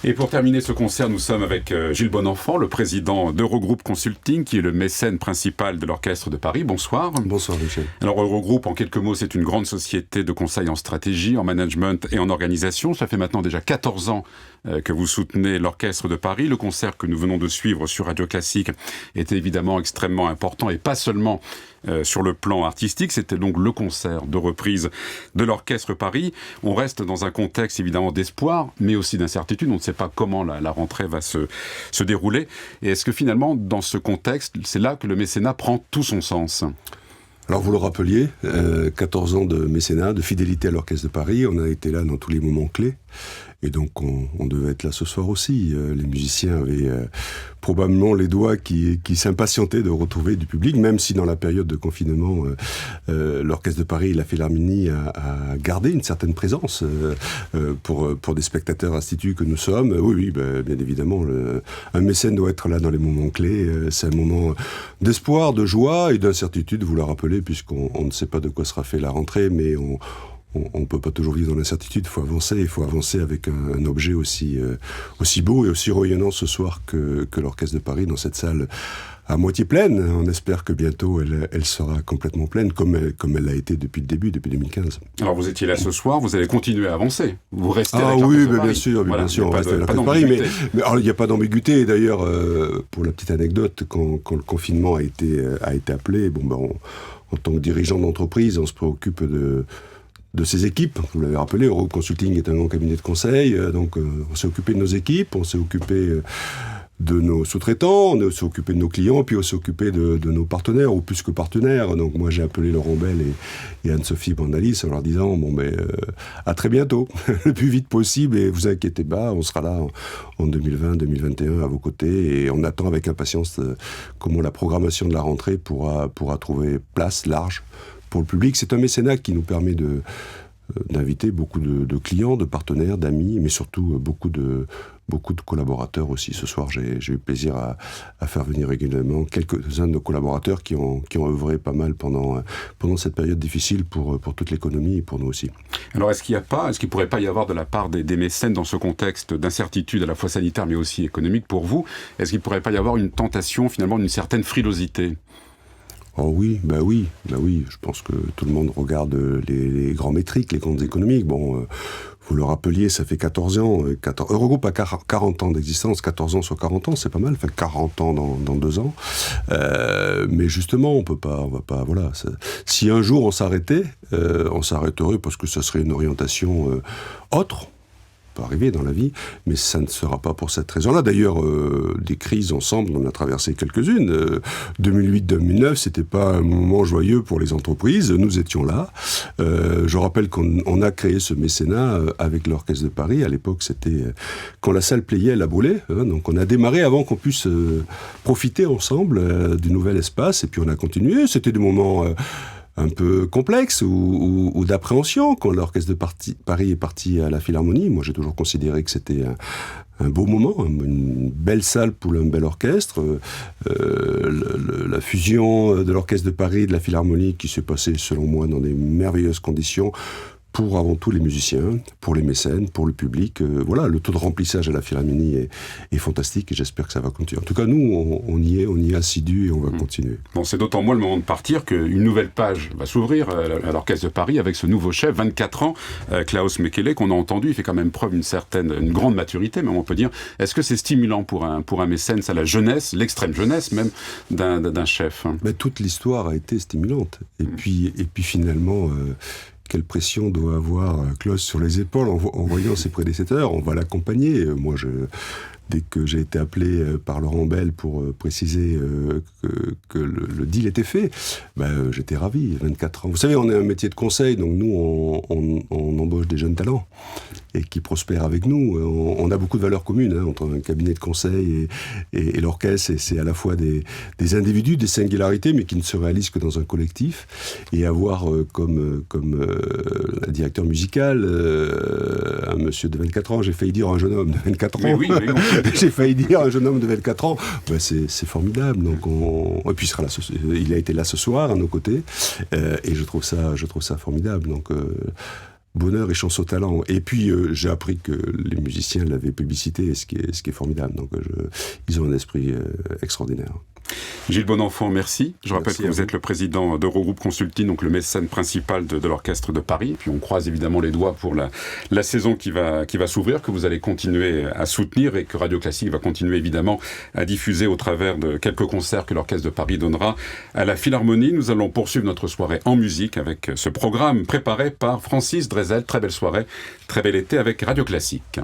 Et pour terminer ce concert, nous sommes avec Gilles Bonenfant, le président d'Eurogroupe Consulting, qui est le mécène principal de l'Orchestre de Paris. Bonsoir. Bonsoir Michel. Alors Eurogroupe, en quelques mots, c'est une grande société de conseil en stratégie, en management et en organisation. Ça fait maintenant déjà 14 ans que vous soutenez l'Orchestre de Paris. Le concert que nous venons de suivre sur Radio Classique était évidemment extrêmement important, et pas seulement sur le plan artistique. C'était donc le concert de reprise de l'Orchestre Paris. On reste dans un contexte évidemment d'espoir, mais aussi d'incertitude. On ne sait pas comment la rentrée va se dérouler. Et est-ce que finalement, dans ce contexte, c'est là que le mécénat prend tout son sens ? Alors vous le rappeliez, 14 ans de mécénat, de fidélité à l'Orchestre de Paris. On a été là dans tous les moments clés. Et donc on devait être là ce soir aussi. Les musiciens avaient probablement les doigts qui s'impatientaient de retrouver du public, même si dans la période de confinement, l'Orchestre de Paris et la Philharmonie a gardé une certaine présence pour des spectateurs instituts que nous sommes. Oui, bien évidemment, un mécène doit être là dans les moments clés. C'est un moment d'espoir, de joie et d'incertitude, vous le rappelez, puisqu'on ne sait pas de quoi sera fait la rentrée, mais on ne peut pas toujours vivre dans l'incertitude, il faut avancer avec un objet aussi beau et aussi rayonnant ce soir que l'Orchestre de Paris dans cette salle à moitié pleine. On espère que bientôt elle sera complètement pleine, comme elle l'a été depuis le début, depuis 2015. Alors vous étiez là ce soir, vous allez continuer à avancer. Vous restez avec oui, l'Orchestre de Paris. bien sûr, on reste avec l'Orchestre de Paris. Mais alors, il n'y a pas d'ambiguïté. Et d'ailleurs, pour la petite anecdote, quand le confinement a été appelé, en tant que dirigeant d'entreprise, on se préoccupe de ses équipes. Vous l'avez rappelé, Eurogroupe Consulting est un grand cabinet de conseil, donc on s'est occupé de nos équipes, on s'est occupé de nos sous-traitants, on s'est occupé de nos clients, puis on s'est occupé de nos partenaires, ou plus que partenaires. Donc moi j'ai appelé Laurent Bell et Anne-Sophie Bandalis en leur disant à très bientôt, le plus vite possible, et vous inquiétez pas, on sera là en 2020, 2021 à vos côtés, et on attend avec impatience comment la programmation de la rentrée pourra trouver place large pour le public. C'est un mécénat qui nous permet d'inviter beaucoup de clients, de partenaires, d'amis, mais surtout beaucoup de collaborateurs aussi. Ce soir, j'ai eu plaisir à faire venir régulièrement quelques-uns de nos collaborateurs qui ont œuvré pas mal pendant cette période difficile pour toute l'économie et pour nous aussi. Alors est-ce qu'il ne pourrait pas y avoir de la part des mécènes dans ce contexte d'incertitude à la fois sanitaire mais aussi économique pour vous, est-ce qu'il ne pourrait pas y avoir une tentation finalement d'une certaine frilosité ? Oh oui, oui. Je pense que tout le monde regarde les grands métriques, les grandes économiques. Vous le rappeliez, ça fait 14 ans. Eurogroupe a 40 ans d'existence. 14 ans sur 40 ans, c'est pas mal. Enfin, 40 ans dans 2 ans. Mais justement, on va pas, voilà. Si un jour on s'arrêtait, on s'arrêterait parce que ça serait une orientation autre. Peut arriver dans la vie, mais ça ne sera pas pour cette raison-là. D'ailleurs, des crises ensemble, on a traversé quelques-unes. 2008-2009, c'était pas un moment joyeux pour les entreprises. Nous étions là. Je rappelle qu'on a créé ce mécénat avec l'Orchestre de Paris. À l'époque, c'était quand la salle Pleyel a brûlé. Donc, on a démarré avant qu'on puisse profiter ensemble du nouvel espace. Et puis, on a continué. C'était des moments un peu complexe ou d'appréhension quand l'Orchestre de Paris est parti à la Philharmonie. Moi, j'ai toujours considéré que c'était un beau moment, une belle salle pour un bel orchestre. La fusion de l'Orchestre de Paris et de la Philharmonie qui s'est passée, selon moi, dans des merveilleuses conditions pour avant tout les musiciens, pour les mécènes, pour le public. Le taux de remplissage à la Philharmonie est fantastique et j'espère que ça va continuer. En tout cas, nous, on y est assidus et on va continuer. Bon, c'est d'autant moins le moment de partir qu'une nouvelle page va s'ouvrir à l'Orchestre de Paris avec ce nouveau chef, 24 ans, Klaus Mekele, qu'on a entendu. Il fait quand même preuve d'une grande maturité, mais on peut dire, est-ce que c'est stimulant pour un mécène, ça, la jeunesse, l'extrême jeunesse même d'un chef? Toute l'histoire a été stimulante. Et puis finalement... quelle pression doit avoir Klaus sur les épaules en voyant ses prédécesseurs. On va l'accompagner. Moi, dès que j'ai été appelé par Laurent Bell pour préciser que le deal était fait, j'étais ravi, 24 ans. Vous savez, on est un métier de conseil, donc nous, on embauche des jeunes talents et qui prospèrent avec nous. On a beaucoup de valeurs communes entre un cabinet de conseil et l'orchestre, et c'est à la fois des individus, des singularités, mais qui ne se réalisent que dans un collectif, et avoir comme directeur musical un monsieur de 24 ans, j'ai failli dire un jeune homme de 24 ans. Mais oui. J'ai failli dire un jeune homme de 24 ans. C'est formidable. Donc et puis il a été là ce soir à nos côtés, et je trouve ça formidable. Donc bonheur et chance au talent. Et puis, j'ai appris que les musiciens l'avaient publicité, ce qui est formidable. Donc, ils ont un esprit extraordinaire. Gilles Bonenfant, merci. Je rappelle Merci que vous êtes le président d'Eurogroupe Consulting, donc le mécène principal de l'Orchestre de Paris. Et puis on croise évidemment les doigts pour la saison qui va s'ouvrir, que vous allez continuer à soutenir et que Radio Classique va continuer évidemment à diffuser au travers de quelques concerts que l'Orchestre de Paris donnera à la Philharmonie. Nous allons poursuivre notre soirée en musique avec ce programme préparé par Francis Drezel. Très belle soirée, très bel été avec Radio Classique.